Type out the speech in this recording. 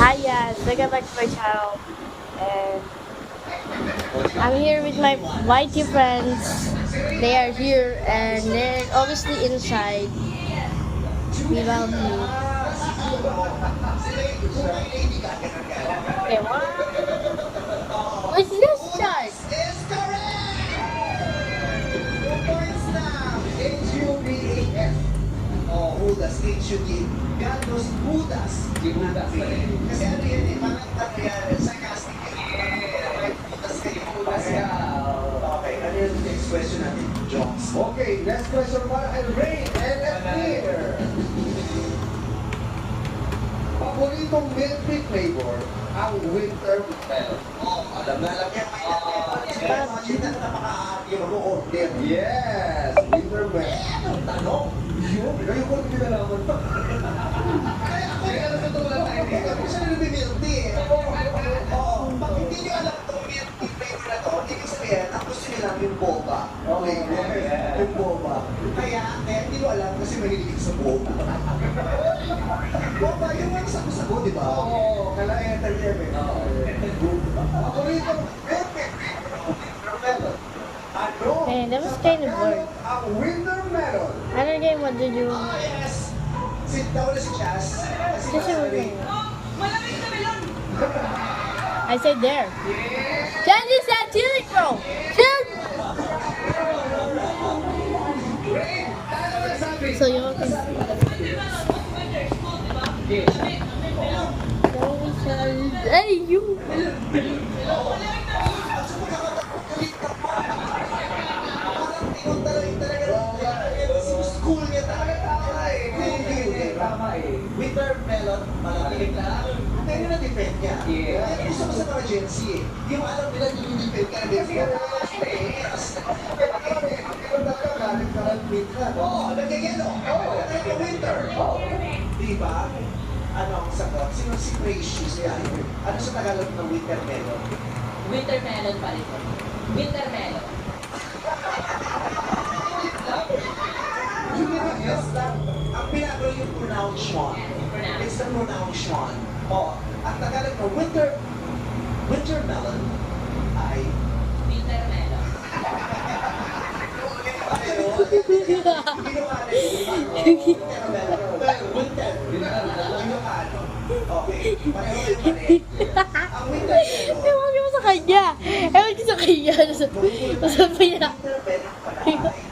Hi guys, welcome back to my channel. And I'm here with my YT friends. They are here and they're obviously inside. Without me. Okay, what? What's this chart? Is correct! 2 points now. H-U-D-A-S. Oh, Judas, H-U-D. God knows Judas. Judas pa rin. Kasi ano yan eh, parang ano yan, sarcastic eh. Parang Judas kayo, Judas ka. Okay, ano yung next question natin? Jones. Okay, next question para kay Rain and Clear. Paboritong milk tea flavor ang winter melon. Oh, alam na alam yan. Kita na napaka-aaryo mo order. Yes, winter melon. Ang tanong. Yun, ngayon ko pinalaman pa. Kaya ako yung alam na ito wala tayo. Kaya siya nila milk tea. Oo, pag hindi nyo alam itong milk tea flavor na to, ibig sabihin, ang gusto nyo lang yung boba. Okay, yung boba. Kaya hindi ko alam kasi mahilig sa boba. Boba, yung mga sago-sago, di ba? Oo, kalayan na yan eh. Ako rito, melon. Ano? Hey, that was kind of bored. Ang winter melon. Another game, what did you... Ah, yes. Sit down na si Chas. Kasi Just a masabi. Malamig na melon! I said there. Jen just said chili bro. Jen! So you can Hey, you! School niya talaga hindi. Tama eh. Winter melon, malamig na. Pero na-defend niya. Gusto ko sa mga Gen Z eh. Yung alam nila yung defend ka. Yes. Pero talaga galit ka ng winter. Oo, nagyayelo. Oo, winter. Di ba? Ano ang sagot? Sino si Precious? Ano sa Tagalog ng winter melon? Winter melon pa rin. Winter melon. Yes, ang pinagawa yung pronunciation. It's the pronunciation. Oh, ang Tagalog ng winter melon ay Winter melon. Okay, pareho yung mali. Ang winter melon, Ewan ko sa kanya. Ewan ko sa kanya. Sabi niya. winter melon pala ay